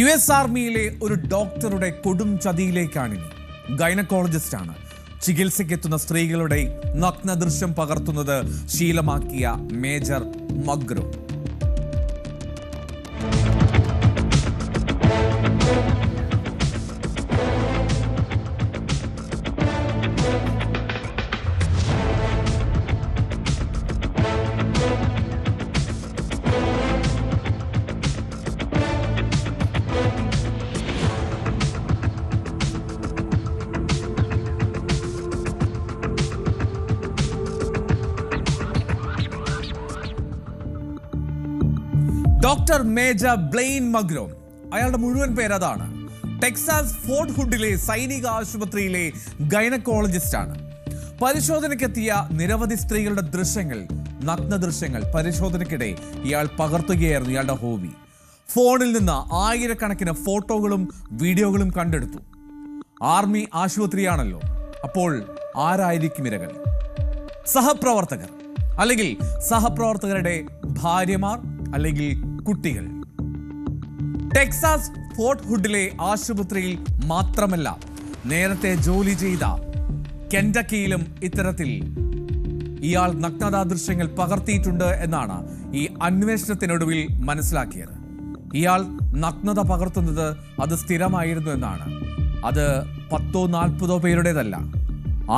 US ആർമിയിലെ ഒരു ഡോക്ടറുടെ കൊടും ചതിയിലേക്കാണിനി. ഗൈനക്കോളജിസ്റ്റാണ്. ചികിത്സയ്ക്കെത്തുന്ന സ്ത്രീകളുടെ നഗ്നദൃശ്യം പകർത്തുന്നത് ശീലമാക്കിയ മേജർ മഗ്രോ. ഡോക്ടർ മേജർ ബ്ലെയിൻ മഗ്രോ, അയാളുടെ മുഴുവൻ പേരതാണ്. ടെക്സാസ് ഫോർട്ട് ഹുഡിലെ സൈനിക ആശുപത്രിയിലെ ഗൈനക്കോളജിസ്റ്റാണ്. പരിശോധനയ്ക്കെത്തിയ നിരവധി സ്ത്രീകളുടെ ദൃശ്യങ്ങൾ, നഗ്നദൃശ്യങ്ങൾ പരിശോധനയ്ക്കിടെ ഇയാൾ പകർത്തുകയായിരുന്നു. ഇയാളുടെ ഹോബി. ഫോണിൽ നിന്ന് ആയിരക്കണക്കിന് ഫോട്ടോകളും വീഡിയോകളും കണ്ടെടുത്തു. ആർമി ആശുപത്രിയാണല്ലോ, അപ്പോൾ ആരായിരിക്കും ഇരകൾ? സഹപ്രവർത്തകർ, അല്ലെങ്കിൽ സഹപ്രവർത്തകരുടെ ഭാര്യമാർ, അല്ലെങ്കിൽ കുട്ടികൾ. ടെക്സാസ് ഫോർട്ട് ഹുഡിലെ ആശുപത്രിയിൽ മാത്രമല്ല, നേരത്തെ ജോലി ചെയ്ത കെൻറ്റക്കിയിലും ഇത്തരത്തിൽ ഇയാൾ നഗ്നതാ ദൃശ്യങ്ങൾ പകർത്തിയിട്ടുണ്ട് എന്നാണ് ഈ അന്വേഷണത്തിനൊടുവിൽ മനസ്സിലാക്കിയത്. ഇയാൾ നഗ്നത പകർത്തുന്നത് അത് സ്ഥിരമായിരുന്നു എന്നാണ്. അത് 10-40 പേരുടേതല്ല,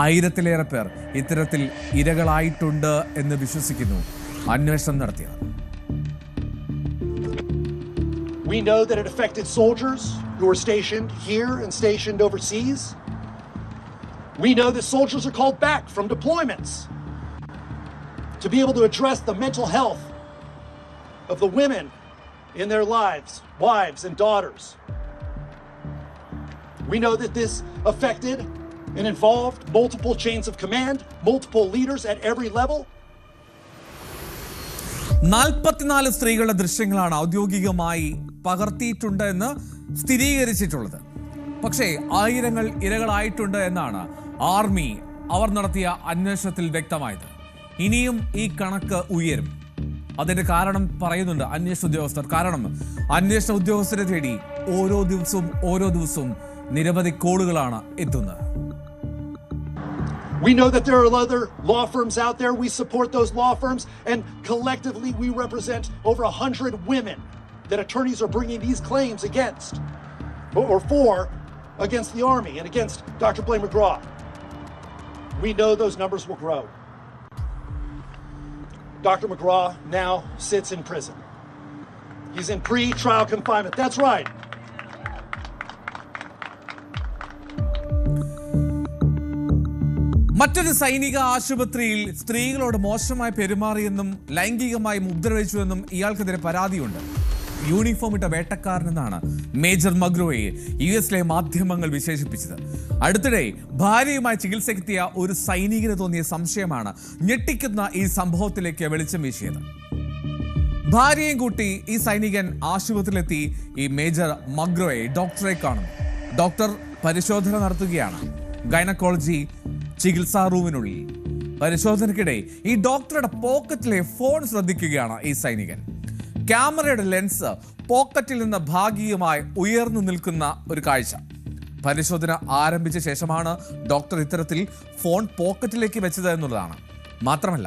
1000-ലേറെ പേർ ഇത്തരത്തിൽ ഇരകളായിട്ടുണ്ട് എന്ന് വിശ്വസിക്കുന്നു അന്വേഷണം നടത്തിയത്. We know that it affected soldiers who were stationed here and stationed overseas. We know that soldiers are called back from deployments to be able to address the mental health of the women in their lives, wives and daughters. We know that this affected and involved multiple chains of command, multiple leaders at every level. 44 സ്ത്രീകളുടെ ദൃശ്യങ്ങളാണ് ഔദ്യോഗികമായി പകർത്തിയിട്ടുണ്ട് എന്ന് സ്ഥിരീകരിച്ചിട്ടുള്ളത്. പക്ഷേ ആയിരങ്ങൾ ഇരകളായിട്ടുണ്ട് എന്നാണ് army അവർ നടത്തിയ അന്വേഷണത്തിൽ വ്യക്തമായത്. ഇനിയും ഈ കണക്ക് ഉയരും. അതിന്റെ കാരണം പറയുന്നുണ്ട് അന്വേഷണ ഉദ്യോഗസ്ഥർ. കാരണം അന്വേഷണ ഉദ്യോഗസ്ഥരെ തേടി ഓരോ ദിവസവും നിരവധി കോളുകളാണ് എത്തുന്നത്. We know that there are other law firms out there. We support those law firms, and collectively we represent over 100 women that attorneys are bringing these claims against or for against the Army and against Dr. Blaine McGraw. We know those numbers will grow. Dr. McGraw now sits in prison. He's in pre-trial confinement. That's right. മറ്റൊരു സൈനിക ആശുപത്രിയിൽ സ്ത്രീകളോട് മോശമായി പെരുമാറിയെന്നും ലൈംഗികമായി ഉപദ്രവിച്ചുവെന്നും ഇയാൾക്കെതിരെ പരാതിയുണ്ട്. Uniform ഇട്ട വേട്ടക്കാരനെന്നാണ് major മഗ്രോയെ US മാധ്യമങ്ങൾ വിശേഷിപ്പിച്ചത്. അടുത്തിടെ ഭാര്യയുമായി ചികിത്സയ്ക്കെത്തിയ ഒരു സൈനികന് തോന്നിയ സംശയമാണ് ഞെട്ടിക്കുന്ന ഈ സംഭവത്തിലേക്ക് വെളിച്ചം വീശിയത്. ഭാര്യയും കൂട്ടി ഈ സൈനികൻ ആശുപത്രിയിലെത്തി ഈ മേജർ മഗ്രോയെ ഡോക്ടറെ കാണുന്നു. ഡോക്ടർ പരിശോധന നടത്തുകയാണ് ഗൈനക്കോളജി ചികിത്സാ റൂമിനുള്ളിൽ. പരിശോധനയ്ക്കിടെ ഈ ഡോക്ടറുടെ പോക്കറ്റിലെ ഫോൺ ശ്രദ്ധിക്കുകയാണ് ഈ സൈനികൻ. ക്യാമറയുടെ ലെൻസ് പോക്കറ്റിൽ നിന്ന് ഭാഗികമായി ഉയർന്നു നിൽക്കുന്ന ഒരു കാഴ്ച. പരിശോധന ആരംഭിച്ച ശേഷമാണ് ഡോക്ടർ ഇത്തരത്തിൽ ഫോൺ പോക്കറ്റിലേക്ക് വെച്ചത് എന്നുള്ളതാണ്. മാത്രമല്ല,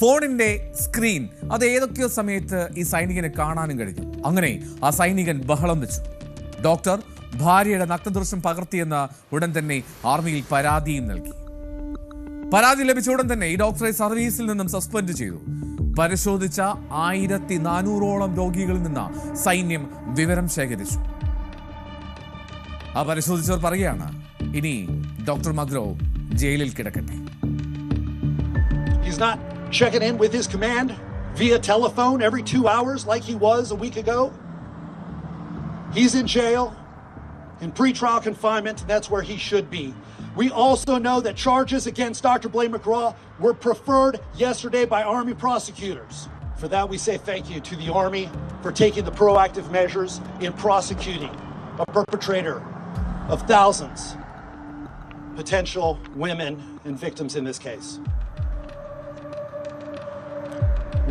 ഫോണിന്റെ സ്ക്രീൻ അത് ഏതൊക്കെയോ സമയത്ത് ഈ സൈനികനെ കാണാനും കഴിഞ്ഞു. അങ്ങനെ ആ സൈനികൻ ബഹളം വെച്ചു. ഡോക്ടർ ഭാര്യയുടെ നഗ്നദൃശ്യം പകർത്തിയെന്ന് ഉടൻ തന്നെ ആർമിയിൽ പരാതിയും നൽകി. പരാതി ലഭിച്ച ഉടൻ തന്നെ ഈ ഡോക്ടറെ സർവീസിൽ നിന്നും സസ്പെൻഡ് ചെയ്തു. പരിശോധിച്ച 1400ഓളം രോഗികളിൽ നിന്ന് സൈന്യം വിവരം ശേഖരിച്ചു. ആ പരിശോധിച്ചവർ പറയുകയാണ്, ഇനി ഡോക്ടർ മഗ്രോ ജയിലിൽ കിടക്കട്ടെ. He's not checking in with his command via telephone every 2 hours like he was a week ago. He's in jail in pre-trial confinement, and that's where he should be. We also know that charges against Dr. Blaine McGraw were preferred yesterday by Army prosecutors. For that, we say thank you to the Army for taking the proactive measures in prosecuting a perpetrator of thousands potential women and victims in this case.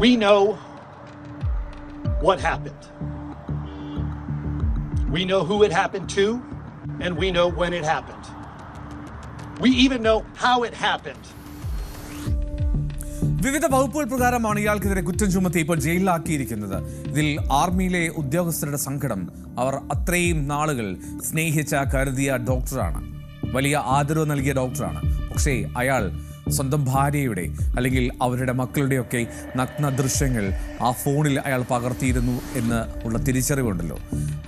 We know what happened. We know who it happened to, and we know when it happened. We even know how it happened. വിവിധ വകുപ്പുകൾ പ്രകാരമാണ് ഇയാൾക്കെതിരെ കുറ്റം ചുമത്തി ഇപ്പോൾ ജയിലിലാക്കിയിരിക്കുന്നത്. ഇതിൽ ആർമിയിലെ ഉദ്യോഗസ്ഥരുടെ സങ്കടം, അവർ അത്രയും നാളുകൾ സ്നേഹിച്ച കരുതിയ ഡോക്ടറാണ്, വലിയ ആദരവ് നൽകിയ ഡോക്ടറാണ്. പക്ഷേ അയാൾ സ്വന്തം ഭാര്യയുടെ അല്ലെങ്കിൽ അവരുടെ മക്കളുടെയൊക്കെ നഗ്ന ദൃശ്യങ്ങൾ ആ ഫോണിൽ അയാൾ പകർത്തിയിരുന്നു എന്ന് ഉള്ള തിരിച്ചറിവുണ്ടല്ലോ,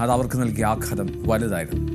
അത് അവർക്ക് നൽകിയ ആഘാതം വലുതായിരുന്നു.